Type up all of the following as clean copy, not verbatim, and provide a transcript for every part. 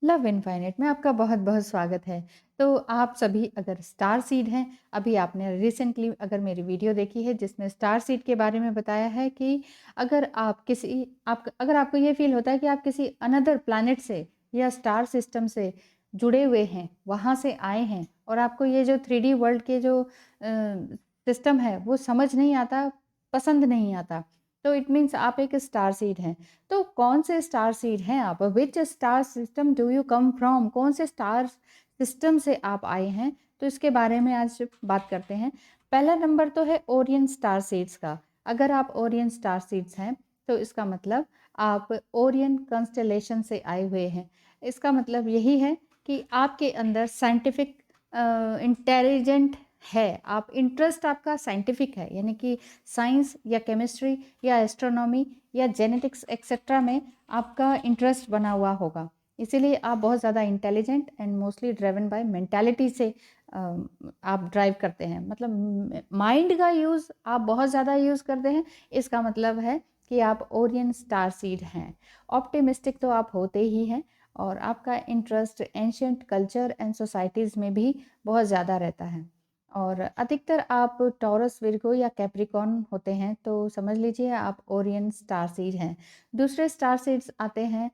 Love infinite में आपका बहुत-बहुत स्वागत है। तो आप सभी अगर स्टार सीड हैं, अभी आपने रिसेंटली अगर मेरी वीडियो देखी है जिसमें स्टार सीड के बारे में बताया है कि अगर आप किसी आप अगर आपको ये फ़ील होता है कि आप किसी अनदर प्लैनेट से या स्टार सिस्टम से जुड़े हुए हैं, वहाँ से आए हैं और आपको ये जो 3D वर्ल्ड के जो सिस्टम है वो समझ नहीं आता, पसंद नहीं आता, तो इट मीन्स आप एक स्टार सीड हैं। तो कौन से स्टार सीड हैं आप? विच star system do you come from? कौन से स्टार सिस्टम से आप आए हैं? तो इसके बारे में आज बात करते हैं। पहला नंबर तो है ओरियन स्टार सीड्स का। अगर आप ओरियन स्टार सीड्स हैं, तो इसका मतलब आप ओरियन कंस्टेलेशन से आए हुए हैं। इसका मतलब यही है कि आपके अंदर साइंटिफिक इंटेलिजेंट है, आप इंटरेस्ट आपका साइंटिफिक है, यानी कि साइंस या केमिस्ट्री या एस्ट्रोनॉमी या जेनेटिक्स एक्सेट्रा में आपका इंटरेस्ट बना हुआ होगा। इसीलिए आप बहुत ज़्यादा intelligent and mostly driven by mentality से आप ड्राइव करते हैं, मतलब माइंड का यूज़ आप बहुत ज़्यादा यूज़ करते हैं। इसका मतलब है कि आप ओरियन स्टार सीड हैं। ऑप्टिमिस्टिक तो आप होते ही हैं और आपका interest ancient culture and societies में भी बहुत ज़्यादा रहता है। और अधिकतर आप टॉरस, विर्गो या कैप्रिकॉर्न होते हैं, तो समझ लीजिए आप ओरियन स्टार सीड हैं। दूसरे स्टार सीड्स आते हैं,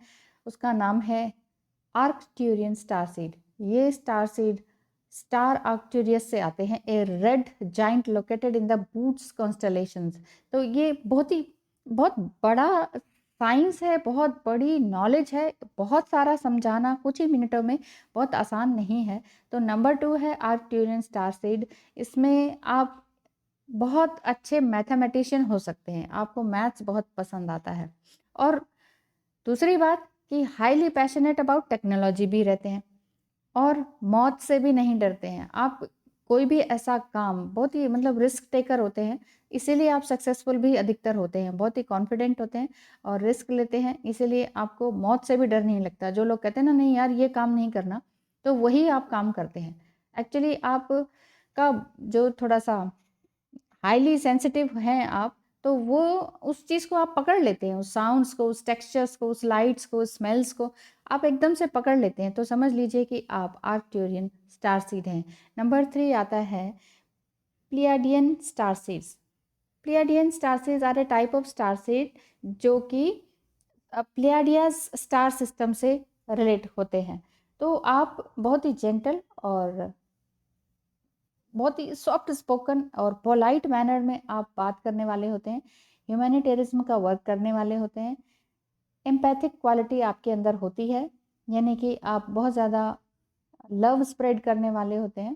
उसका नाम है आर्कट्यूरियन स्टार सीड। ये स्टार सीड स्टार आर्कटूरियस से आते हैं, a red giant located in the Bootes constellations. तो ये बहुत बड़ा साइंस है, बहुत बड़ी नॉलेज है, बहुत सारा समझाना कुछ ही मिनटों में बहुत आसान नहीं है। तो नंबर 2 है आर्कट्यूरियन स्टार सीड। इसमें आप बहुत अच्छे मैथमेटिशियन हो सकते हैं, आपको मैथ्स बहुत पसंद आता है। और दूसरी बात कि हाईली पैशनेट अबाउट टेक्नोलॉजी भी रहते हैं और मौत से भी नहीं डरते हैं। आप कोई भी ऐसा काम बहुत ही मतलब रिस्क टेकर होते हैं, इसीलिए आप सक्सेसफुल भी अधिकतर होते हैं, बहुत ही कॉन्फिडेंट होते हैं और रिस्क लेते हैं, इसीलिए आपको मौत से भी डर नहीं लगता। जो लोग कहते हैं ना, नहीं यार ये काम नहीं करना, तो वही आप काम करते हैं। एक्चुअली आपका जो थोड़ा-सा हाईली सेंसिटिव हैं आप, तो वो उस चीज़ को आप पकड़ लेते हैं, उस साउंड्स को, उस टेक्सचर्स को, उस लाइट्स को, स्मेल्स को आप एकदम से पकड़ लेते हैं। तो समझ लीजिए कि आप आर्कट्यूरियन स्टार सीड हैं। नंबर 3 आता है Pleiadian star seeds. Pleiadian star seeds are a type of star seed जो कि प्लियाडियस स्टार सिस्टम से रिलेट होते हैं। तो आप बहुत ही जेंटल और बहुत ही सॉफ्ट स्पोकन और पोलाइट मैनर में आप बात करने वाले होते हैं, ह्यूमैनिटेरिज्म का वर्क करने वाले होते हैं, एम्पैथिक क्वालिटी आपके अंदर होती है, यानी कि आप बहुत ज़्यादा लव स्प्रेड करने वाले होते हैं,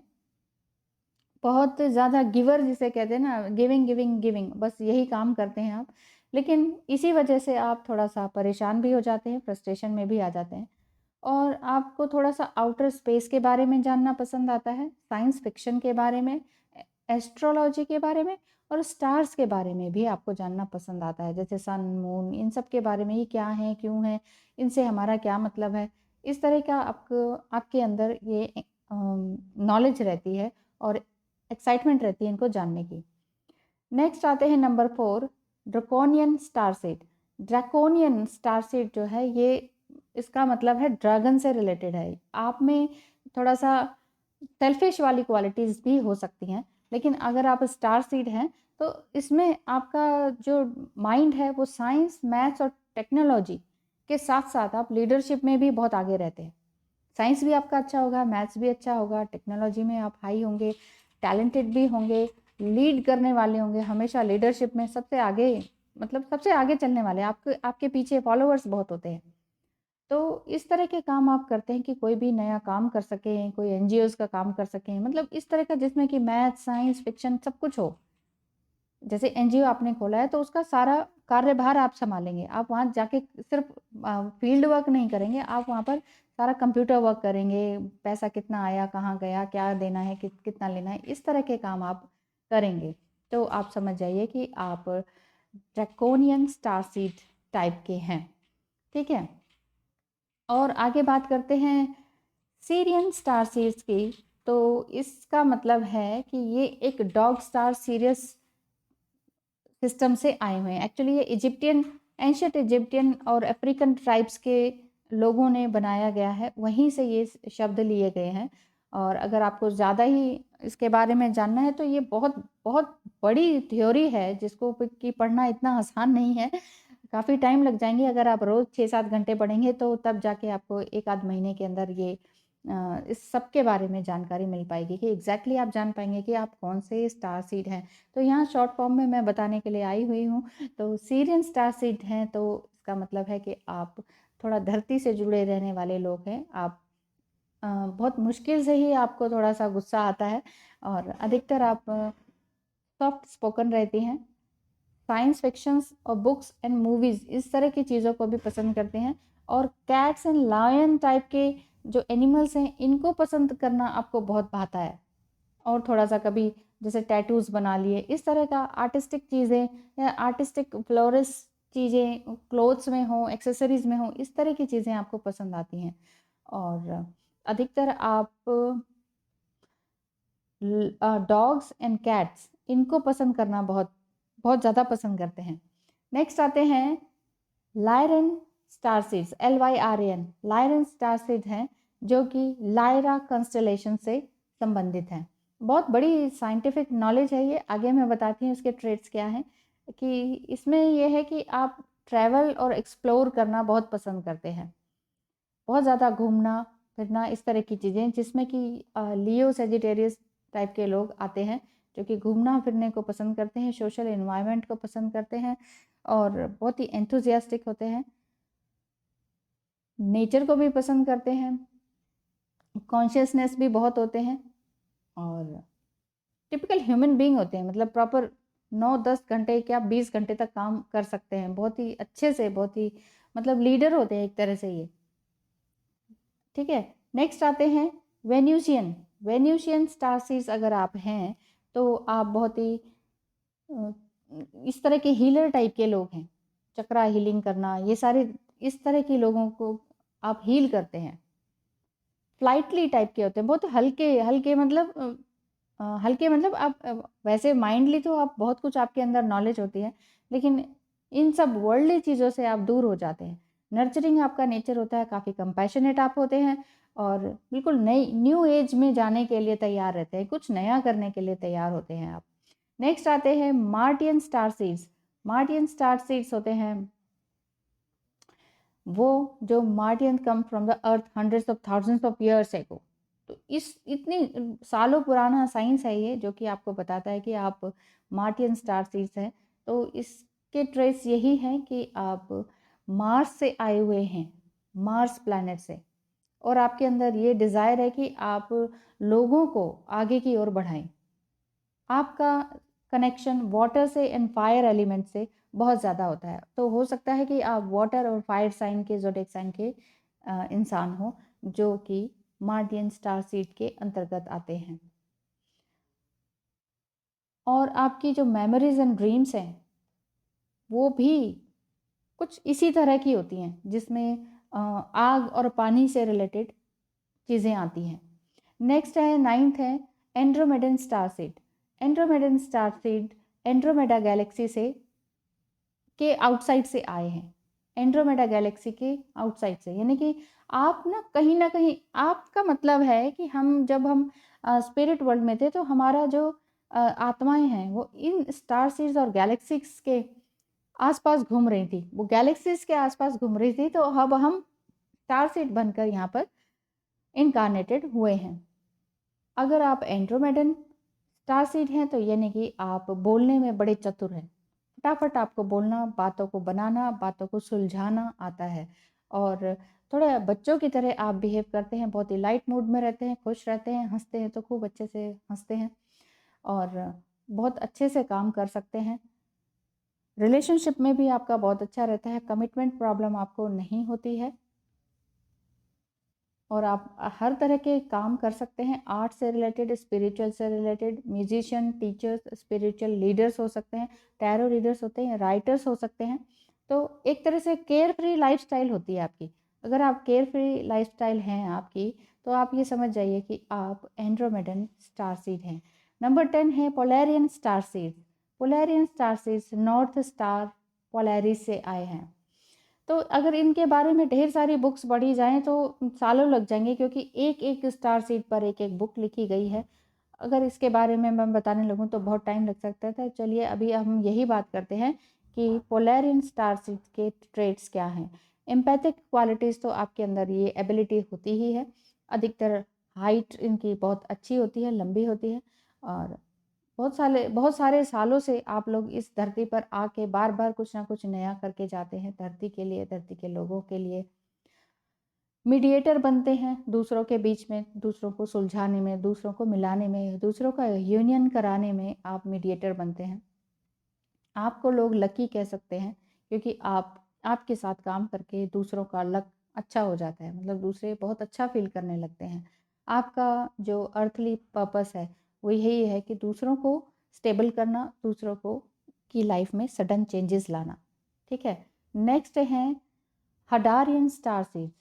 बहुत ज़्यादा गिवर जिसे कहते हैं ना, गिविंग गिविंग गिविंग, बस यही काम करते हैं आप। लेकिन इसी वजह से आप थोड़ा-सा परेशान भी हो जाते हैं, फ्रस्ट्रेशन में भी आ जाते हैं। और आपको थोड़ा-सा आउटर स्पेस के बारे में जानना पसंद आता है, साइंस फिक्शन के बारे में, एस्ट्रोलॉजी के बारे में और स्टार्स के बारे में भी आपको जानना पसंद आता है। जैसे सन, मून, इन सब के बारे में, ये क्या हैं, क्यों हैं, इनसे हमारा क्या मतलब है। इस तरह का आपको आपके अंदर ये नॉलेज रहती है और एक्साइटमेंट रहती है इनको जानने की। नेक्स्ट आते हैं number 4, draconian star seed. Draconian star seed जो है, ये इसका मतलब है ड्रैगन से रिलेटेड है। आप में थोड़ा-सा सेल्फिश वाली क्वालिटीज़ भी हो सकती हैं, लेकिन अगर आप स्टार सीड हैं, तो इसमें आपका जो माइंड है वो साइंस, मैथ्स और टेक्नोलॉजी के साथ-साथ आप लीडरशिप में भी बहुत आगे रहते हैं। साइंस भी आपका अच्छा होगा, मैथ्स भी अच्छा होगा, टेक्नोलॉजी में आप हाई होंगे, टैलेंटेड भी होंगे, लीड करने वाले होंगे, हमेशा लीडरशिप में सबसे आगे, मतलब सबसे आगे चलने वाले, आपके आपके पीछे फॉलोवर्स बहुत होते हैं। तो इस तरह के काम आप करते हैं कि कोई भी नया काम कर सकें, कोई एनजीओज़ का काम कर सकें, मतलब इस तरह का जिसमें कि मैथ, साइंस, फिक्शन सब कुछ हो। जैसे एनजीओ आपने खोला है तो उसका सारा कार्यभार आप सँभालेंगे। आप वहाँ जाके सिर्फ़ फील्ड वर्क नहीं करेंगे, आप वहाँ पर सारा कंप्यूटर वर्क करेंगे, पैसा कितना आया, कहाँ गया, क्या देना है, कितना लेना है, इस तरह के काम आप करेंगे। तो आप समझ जाइए कि आप ड्रैकोनियन स्टारसीड टाइप के हैं, ठीक है? और आगे बात करते हैं सीरियन स्टार सीड्स की। तो इसका मतलब है कि ये एक डॉग स्टार सीरियस सिस्टम से आए हुए हैं। एक्चुअली ये इजिप्टियन, एंशिएंट इजिप्टियन और अफ्रीकन ट्राइब्स के लोगों ने बनाया गया है, वहीं से ये शब्द लिए गए हैं। और अगर आपको ज़्यादा ही इसके बारे में जानना है तो ये बहुत बहुत बड़ी थ्योरी है, जिसको कि पढ़ना इतना आसान नहीं है। काफ़ी टाइम लग जाएँगे, अगर आप रोज़ 6-7 घंटे पढ़ेंगे तो तब जाके आपको 1 आध महीने के अंदर ये इस सब के बारे में जानकारी मिल पाएगी, कि एग्ज़ैक्टली आप जान पाएँगे कि आप कौन से स्टार सीड हैं। तो यहाँ शॉर्ट फॉर्म में मैं बताने के लिए आई हुई हूँ। तो सीरियन स्टार सीड हैं, तो इसका मतलब है कि आप थोड़ा धरती से जुड़े रहने वाले लोग हैं। आप बहुत मुश्किल से ही आपको थोड़ा-सा गुस्सा आता है, और अधिकतर आप सॉफ्ट स्पोकन रहती हैं। साइंस फिक्शंस और बुक्स एंड मूवीज़ इस तरह की चीज़ों को भी पसंद करते हैं। और कैट्स एंड लायन टाइप के जो एनिमल्स हैं, इनको पसंद करना आपको बहुत भाता है। और थोड़ा-सा कभी जैसे टैटूज़ बना लिए, इस तरह का आर्टिस्टिक चीज़ें या आर्टिस्टिक फ्लोरस चीज़ें क्लोथ्स में हों, एक्सेसरीज़ में हों, इस तरह की चीज़ें आपको पसंद आती हैं। और अधिकतर आप डॉग्स एंड कैट्स इनको पसंद करना बहुत बहुत ज़्यादा पसंद करते हैं। नेक्स्ट आते हैं Lyran star seeds, LYRAN, Lyran star seed हैं, जो कि लायरा कंस्टेलेशन से संबंधित हैं। बहुत बड़ी साइंटिफिक नॉलेज है ये, आगे मैं बताती हूँ इसके ट्रेड्स क्या हैं। कि इसमें ये है कि आप ट्रैवल और एक्सप्लोर करना बहुत पसंद करते हैं, बहुत ज़्यादा घूमना फिरना, इस तरह की चीज़ें, जिसमें कि लियो सेजिटेरियस टाइप के लोग आते हैं, जो कि घूमना फिरने को पसंद करते हैं, सोशल एनवायरनमेंट को पसंद करते हैं, और बहुत ही एंथुजियास्टिक होते हैं, नेचर को भी पसंद करते हैं, कॉन्शियसनेस भी बहुत होते हैं, और टिपिकल ह्यूमन बीइंग होते हैं। मतलब प्रॉपर 9-10 घंटे क्या 20 घंटे तक काम कर सकते हैं, बहुत ही अच्छे से, बहुत ही मतलब लीडर होते हैं एक तरह से ये। ठीक है, नेक्स्ट आते हैं वेन्यूशियन। वेन्यूशियन स्टार सीड्स अगर आप हैं, तो आप बहुत ही इस तरह के हीलर टाइप के लोग हैं। चक्रा हीलिंग करना, ये सारे इस तरह के लोगों को आप हील करते हैं। फ्लाइटली टाइप के होते हैं, बहुत हल्के हल्के, मतलब हल्के मतलब आप वैसे माइंडली तो आप बहुत कुछ आपके अंदर नॉलेज होती है, लेकिन इन सब वर्ल्डली चीज़ों से आप दूर हो जाते हैं। नर्चरिंग आपका नेचर होता है, काफ़ी कंपैशनेट आप होते हैं, और बिल्कुल नई न्यू एज में जाने के लिए तैयार रहते हैं, कुछ नया करने के लिए तैयार होते हैं आप। नेक्स्ट आते हैं Martian star seeds. Martian star seeds होते हैं वो जो Martian come from the earth hundreds of thousands of years ago. तो इस इतनी सालों पुराना साइंस है ये, जो कि आपको बताता है कि आप मार्टियन स्टार सीड्स हैं। तो इसके ट्रेस यही हैं कि आप मार्स से आए हुए हैं, मार्स प्लैनेट से, और आपके अंदर ये डिज़ायर है कि आप लोगों को आगे की ओर बढ़ाएं। आपका कनेक्शन वाटर से एंड फायर एलिमेंट से बहुत ज़्यादा होता है। तो हो सकता है कि आप वाटर और फायर साइन के, ज़ोडिएक साइन के इंसान हो, जो कि मार्टियन स्टार सीड के अंतर्गत आते हैं। और आपकी जो मेमोरीज एंड ड्रीम्स हैं, वो भी कुछ इसी तरह की होती हैं, जिसमें आग और पानी से रिलेटेड चीज़ें आती हैं। नेक्स्ट है, 9th है Andromedan star seed. Andromedan star seed Andromeda galaxy से के आउटसाइड से आए हैं, एंड्रोमेडा गैलेक्सी के आउटसाइड से। यानी कि आप ना कहीं आपका मतलब है कि जब हम स्पिरिट वर्ल्ड में थे, तो हमारा जो आत्माएं हैं वो इन स्टार सीड्स और गैलेक्सीज के आसपास घूम रही थी, वो गैलेक्सीज के आसपास घूम रही थी। तो अब हम स्टार सीड बनकर यहाँ पर इनकारनेटेड हुए हैं। अगर आप एंड्रोमेडन स्टार सीड हैं, तो यानी कि आप बोलने में बड़े चतुर हैं, फटाफट आपको बोलना, बातों को बनाना, बातों को सुलझाना आता है, और थोड़ा बच्चों की तरह आप बिहेव करते हैं, बहुत ही लाइट मूड में रहते हैं, खुश रहते हैं, हंसते हैं तो खूब अच्छे से हंसते हैं, और बहुत अच्छे से काम कर सकते हैं। रिलेशनशिप में भी आपका बहुत अच्छा रहता है, कमिटमेंट प्रॉब्लम आपको नहीं होती है, और आप हर तरह के काम कर सकते हैं, आर्ट से रिलेटेड, स्पिरिचुअल से related, musician, teachers, spiritual leaders हो सकते हैं, टैरो रीडर्स होते हैं, राइटर्स हो सकते हैं। तो एक तरह से केयर फ्री लाइफस्टाइल होती है आपकी। अगर आप केयर फ्री लाइफस्टाइल हैं आपकी, तो आप ये समझ जाइए कि आप एंड्रोमेडन स्टार सीड हैं। नंबर 10 है Polarian star seed. Polarian star seeds north star Polaris से आए हैं। तो अगर इनके बारे में ढेर सारी बुक्स पढ़ी जाएँ तो सालों लग जाएँगे, क्योंकि एक-एक स्टार सीड पर एक-एक बुक लिखी गई है। अगर इसके बारे में मैं बताने लगूँ तो बहुत टाइम लग सकता था। चलिए अभी हम यही बात करते हैं कि पोलैरियन स्टार सीड्स के ट्रेट्स क्या हैं। एम्पैथिक क्वालिटीज़ तो आपके अंदर ये एबिलिटी होती ही है। अधिकतर हाइट इनकी बहुत अच्छी होती है, लंबी होती है, और बहुत सारे सालों से आप लोग इस धरती पर आके बार-बार कुछ ना कुछ नया करके जाते हैं धरती के लिए, धरती के लोगों के लिए। मीडिएटर बनते हैं दूसरों के बीच में, दूसरों को सुलझाने में, दूसरों को मिलाने में, दूसरों का यूनियन कराने में आप मीडिएटर बनते हैं। आपको लोग लकी कह सकते हैं, क्योंकि आपके साथ काम करके दूसरों का लक अच्छा हो जाता है, मतलब दूसरे बहुत अच्छा फ़ील करने लगते हैं। आपका जो अर्थली पर्पस है, वो यही है कि दूसरों को स्टेबल करना, दूसरों को की लाइफ़ में सडन चेंजेस लाना, ठीक है? नेक्स्ट हैं Hadarian star seeds,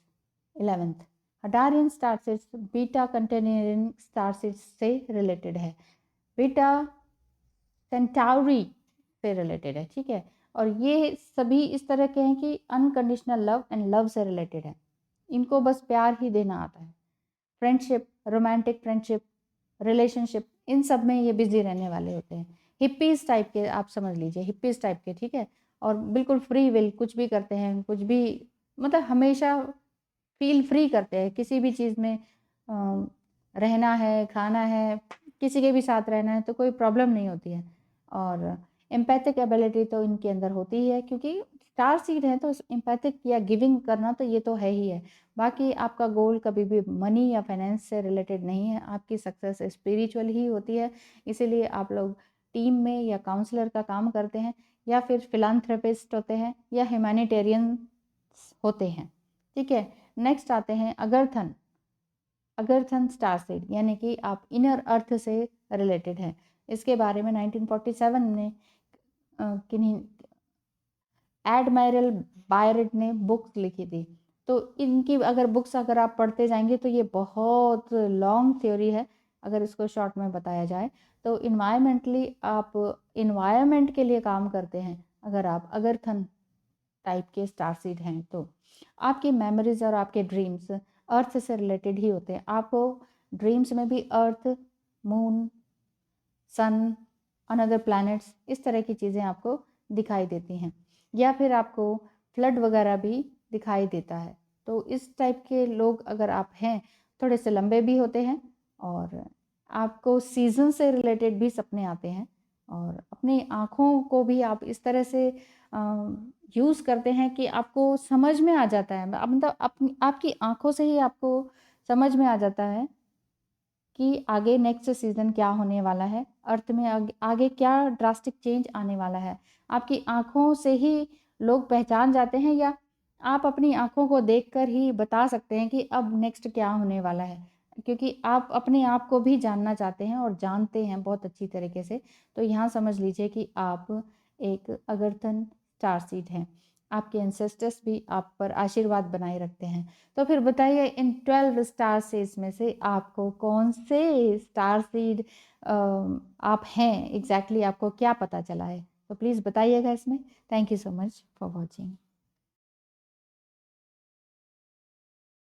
11th। Hadarian star seeds beta कंटेनरिंग स्टार सीड्स से रिलेटेड है। बीटा सेंटाउरी से रिलेटेड है, ठीक है? और ये सभी इस तरह के हैं कि अनकंडीशनल लव एंड लव से रिलेटेड है। इनको बस प्यार ही देना आता है। फ्रेंडशिप, रोमांटिक फ्रेंडशिप, रिलेशनशिप, इन सब में ये बिज़ी रहने वाले होते हैं। हिप्पीज़ टाइप के आप समझ लीजिए, हिप्पीज़ टाइप के, ठीक है? और बिल्कुल फ्री विल, कुछ भी करते हैं, कुछ भी, मतलब हमेशा फ़ील फ्री करते हैं। किसी भी चीज़ में रहना है, खाना है, किसी के भी साथ रहना है तो कोई प्रॉब्लम नहीं होती है। और एम्पैथिक एबिलिटी तो इनके अंदर होती ही है, क्योंकि स्टार सीड है तो एम्पैथिक या गिविंग करना तो ये तो है ही है। बाकी आपका गोल कभी भी मनी या फाइनेंस से रिलेटेड नहीं है, आपकी सक्सेस स्पिरिचुअल ही होती है। इसीलिए आप लोग टीम में या काउंसलर का काम करते हैं, या फिर फिलांथ्रेपिस्ट होते हैं, या ह्यूमैनिटेरियन होते हैं, ठीक है? नेक्स्ट आते हैं अगरथन। अगरथन स्टार सीड, यानी कि आप इनर अर्थ से रिलेटेड हैं। इसके बारे में 1947 में किन्हीं एडमायरल बायरेट ने बुक्स लिखी थी। तो इनकी अगर बुक्स अगर आप पढ़ते जाएंगे तो ये बहुत लॉन्ग थ्योरी है। अगर इसको शॉर्ट में बताया जाए तो इन्वायरमेंटली आप इन्वायरमेंट के लिए काम करते हैं। अगर आप अगरथन टाइप के स्टार सीड हैं तो आपकी मेमोरीज और आपके ड्रीम्स अर्थ से रिलेटेड ही होते हैं। आपको ड्रीम्स में भी अर्थ, मून, सन, अनदर प्लैनेट्स, इस तरह की चीज़ें आपको दिखाई देती हैं, या फिर आपको फ्लड वगैरह भी दिखाई देता है। तो इस टाइप के लोग अगर आप हैं, थोड़े से लंबे भी होते हैं, और आपको सीज़न से रिलेटेड भी सपने आते हैं, और अपनी आँखों को भी आप इस तरह से यूज़ करते हैं कि आपको समझ में आ जाता है, मतलब अपनी आपकी आँखों से ही आपको समझ में आ जाता है कि आगे नेक्स्ट सीज़न क्या होने वाला है, अर्थ में आगे क्या ड्रास्टिक चेंज आने वाला है। आपकी आँखों से ही लोग पहचान जाते हैं, या आप अपनी आँखों को देखकर ही बता सकते हैं कि अब नेक्स्ट क्या होने वाला है। क्योंकि आप अपने आप को भी जानना चाहते हैं और जानते हैं बहुत अच्छी तरीके से। तो यहाँ समझ लीजिए कि आप एक अगरथन स्टार सीड हैं। आपके एंसेस्टर्स भी आप पर आशीर्वाद बनाए रखते हैं। तो फिर बताइए इन 12 स्टार सीड्स में से आपको कौन से स्टार सीड आप हैं, एग्जैक्टली आपको क्या पता चला है? तो प्लीज़ बताइएगा इसमें। Thank you so much for watching.